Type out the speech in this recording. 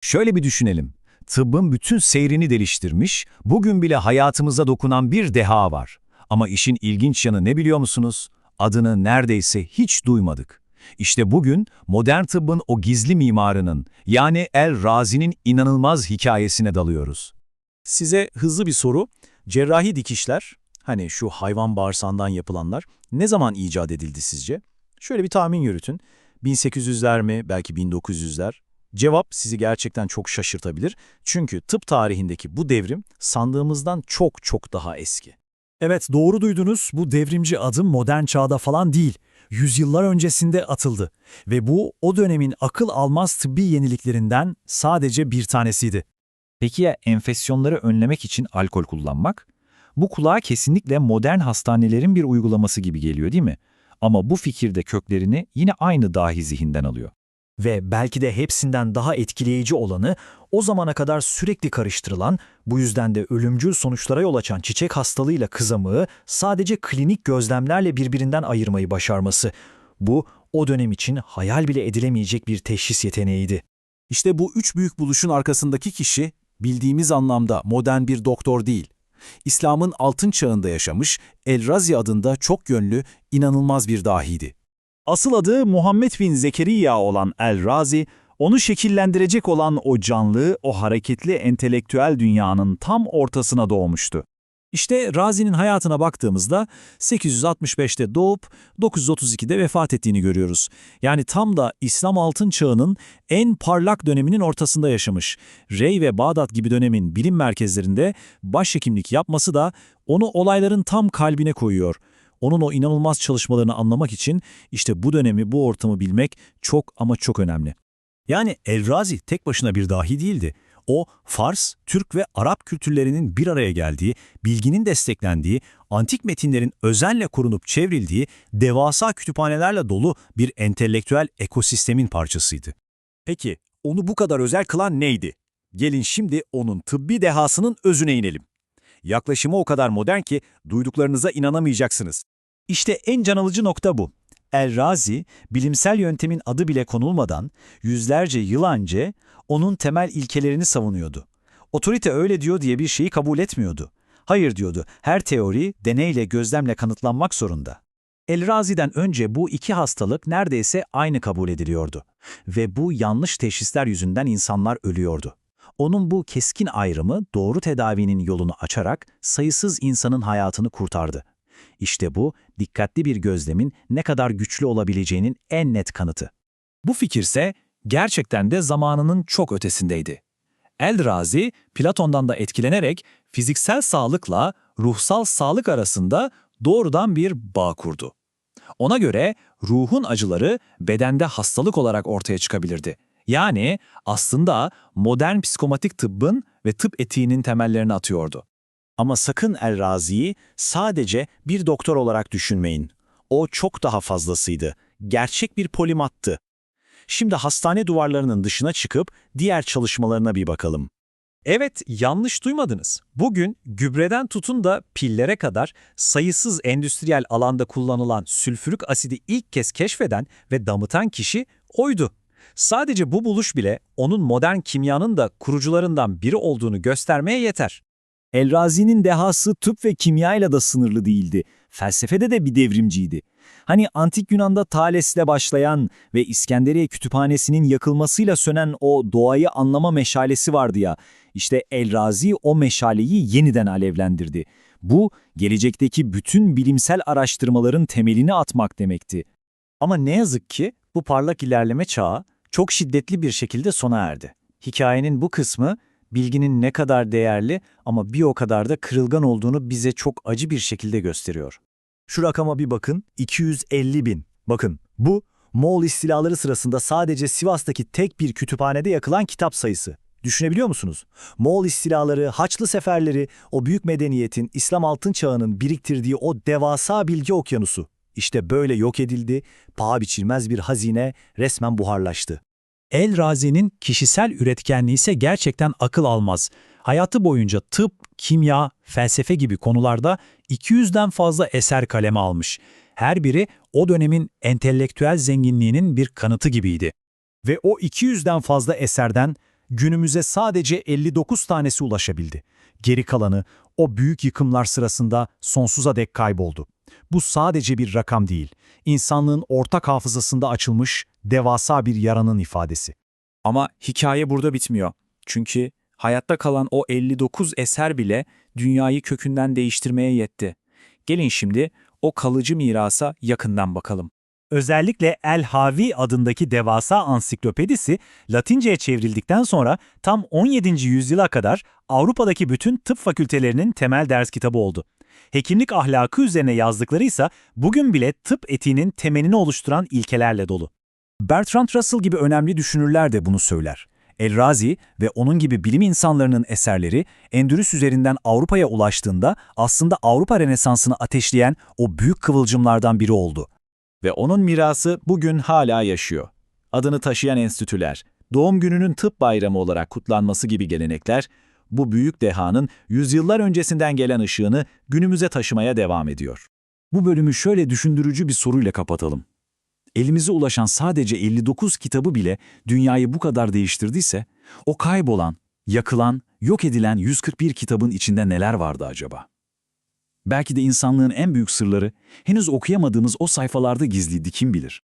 Şöyle bir düşünelim. Tıbbın bütün seyrini değiştirmiş, bugün bile hayatımıza dokunan bir deha var. Ama işin ilginç yanı ne biliyor musunuz? Adını neredeyse hiç duymadık. İşte bugün modern tıbbın o gizli mimarının, yani El-Razi'nin inanılmaz hikayesine dalıyoruz. Size hızlı bir soru. Cerrahi dikişler, hani şu hayvan bağırsağından yapılanlar, ne zaman icat edildi sizce? Şöyle bir tahmin yürütün. 1800'ler mi, belki 1900'ler? Cevap sizi gerçekten çok şaşırtabilir. Çünkü tıp tarihindeki bu devrim sandığımızdan çok çok daha eski. Evet, doğru duydunuz. Bu devrimci adım modern çağda falan değil. Yüzyıllar öncesinde atıldı. Ve bu o dönemin akıl almaz tıbbi yeniliklerinden sadece bir tanesiydi. Peki ya enfeksiyonları önlemek için alkol kullanmak? Bu kulağa kesinlikle modern hastanelerin bir uygulaması gibi geliyor, değil mi? Ama bu fikirde köklerini yine aynı dahi zihinden alıyor. Ve belki de hepsinden daha etkileyici olanı, o zamana kadar sürekli karıştırılan, bu yüzden de ölümcül sonuçlara yol açan çiçek hastalığıyla kızamığı sadece klinik gözlemlerle birbirinden ayırmayı başarması. Bu, o dönem için hayal bile edilemeyecek bir teşhis yeteneğiydi. İşte bu üç büyük buluşun arkasındaki kişi, bildiğimiz anlamda modern bir doktor değil. İslam'ın altın çağında yaşamış, El-Razi adında çok yönlü, inanılmaz bir dahiydi. Asıl adı Muhammed bin Zekeriya olan El-Razi, onu şekillendirecek olan o canlı, o hareketli entelektüel dünyanın tam ortasına doğmuştu. İşte Razi'nin hayatına baktığımızda 865'te doğup 932'de vefat ettiğini görüyoruz. Yani tam da İslam altın çağının en parlak döneminin ortasında yaşamış. Rey ve Bağdat gibi dönemin bilim merkezlerinde başhekimlik yapması da onu olayların tam kalbine koyuyor. Onun o inanılmaz çalışmalarını anlamak için işte bu dönemi, bu ortamı bilmek çok ama çok önemli. Yani El-Razi tek başına bir dahi değildi. O, Fars, Türk ve Arap kültürlerinin bir araya geldiği, bilginin desteklendiği, antik metinlerin özenle korunup çevrildiği, devasa kütüphanelerle dolu bir entelektüel ekosistemin parçasıydı. Peki, onu bu kadar özel kılan neydi? Gelin şimdi onun tıbbi dehasının özüne inelim. Yaklaşımı o kadar modern ki duyduklarınıza inanamayacaksınız. İşte en can alıcı nokta bu. El-Razi, bilimsel yöntemin adı bile konulmadan yüzlerce yıl önce onun temel ilkelerini savunuyordu. Otorite öyle diyor diye bir şeyi kabul etmiyordu. Hayır diyordu, her teori deneyle, gözlemle kanıtlanmak zorunda. El-Razi'den önce bu iki hastalık neredeyse aynı kabul ediliyordu. Ve bu yanlış teşhisler yüzünden insanlar ölüyordu. Onun bu keskin ayrımı doğru tedavinin yolunu açarak sayısız insanın hayatını kurtardı. İşte bu, dikkatli bir gözlemin ne kadar güçlü olabileceğinin en net kanıtı. Bu fikirse gerçekten de zamanının çok ötesindeydi. El-Razi, Platon'dan da etkilenerek fiziksel sağlıkla ruhsal sağlık arasında doğrudan bir bağ kurdu. Ona göre ruhun acıları bedende hastalık olarak ortaya çıkabilirdi. Yani aslında modern psikomatik tıbbın ve tıp etiğinin temellerini atıyordu. Ama sakın El-Razi'yi sadece bir doktor olarak düşünmeyin. O çok daha fazlasıydı. Gerçek bir polimattı. Şimdi hastane duvarlarının dışına çıkıp diğer çalışmalarına bir bakalım. Evet, yanlış duymadınız. Bugün gübreden tutun da pillere kadar sayısız endüstriyel alanda kullanılan sülfürik asidi ilk kez keşfeden ve damıtan kişi oydu. Sadece bu buluş bile onun modern kimyanın da kurucularından biri olduğunu göstermeye yeter. El-Razi'nin dehası tıp ve kimyayla da sınırlı değildi. Felsefede de bir devrimciydi. Hani antik Yunan'da Thales'le başlayan ve İskenderiye Kütüphanesi'nin yakılmasıyla sönen o doğayı anlama meşalesi vardı ya, işte El-Razi o meşaleyi yeniden alevlendirdi. Bu, gelecekteki bütün bilimsel araştırmaların temelini atmak demekti. Ama ne yazık ki bu parlak ilerleme çağı çok şiddetli bir şekilde sona erdi. Hikayenin bu kısmı bilginin ne kadar değerli ama bir o kadar da kırılgan olduğunu bize çok acı bir şekilde gösteriyor. Şu rakama bir bakın, 250 bin. Bakın, bu Moğol istilaları sırasında sadece Sivas'taki tek bir kütüphanede yakılan kitap sayısı. Düşünebiliyor musunuz? Moğol istilaları, Haçlı seferleri, o büyük medeniyetin, İslam altın çağının biriktirdiği o devasa bilgi okyanusu. İşte böyle yok edildi, paha biçilmez bir hazine resmen buharlaştı. El-Razi'nin kişisel üretkenliği ise gerçekten akıl almaz. Hayatı boyunca tıp, kimya, felsefe gibi konularda 200'den fazla eser kaleme almış. Her biri o dönemin entelektüel zenginliğinin bir kanıtı gibiydi. Ve o 200'den fazla eserden Günümüze sadece 59 tanesi ulaşabildi. Geri kalanı o büyük yıkımlar sırasında sonsuza dek kayboldu. Bu sadece bir rakam değil, insanlığın ortak hafızasında açılmış devasa bir yaranın ifadesi. Ama hikaye burada bitmiyor. Çünkü hayatta kalan o 59 eser bile dünyayı kökünden değiştirmeye yetti. Gelin şimdi o kalıcı mirasa yakından bakalım. Özellikle El Havi adındaki devasa ansiklopedisi Latinceye çevrildikten sonra tam 17. yüzyıla kadar Avrupa'daki bütün tıp fakültelerinin temel ders kitabı oldu. Hekimlik ahlakı üzerine yazdıkları ise bugün bile tıp etiğinin temelini oluşturan ilkelerle dolu. Bertrand Russell gibi önemli düşünürler de bunu söyler. El-Razi ve onun gibi bilim insanlarının eserleri Endülüs üzerinden Avrupa'ya ulaştığında aslında Avrupa Rönesansı'nı ateşleyen o büyük kıvılcımlardan biri oldu. Ve onun mirası bugün hala yaşıyor. Adını taşıyan enstitüler, doğum gününün tıp bayramı olarak kutlanması gibi gelenekler, bu büyük dehanın yüzyıllar öncesinden gelen ışığını günümüze taşımaya devam ediyor. Bu bölümü şöyle düşündürücü bir soruyla kapatalım. Elimize ulaşan sadece 59 kitabı bile dünyayı bu kadar değiştirdiyse, o kaybolan, yakılan, yok edilen 141 kitabın içinde neler vardı acaba? Belki de insanlığın en büyük sırları henüz okuyamadığımız o sayfalarda gizliydi, kim bilir?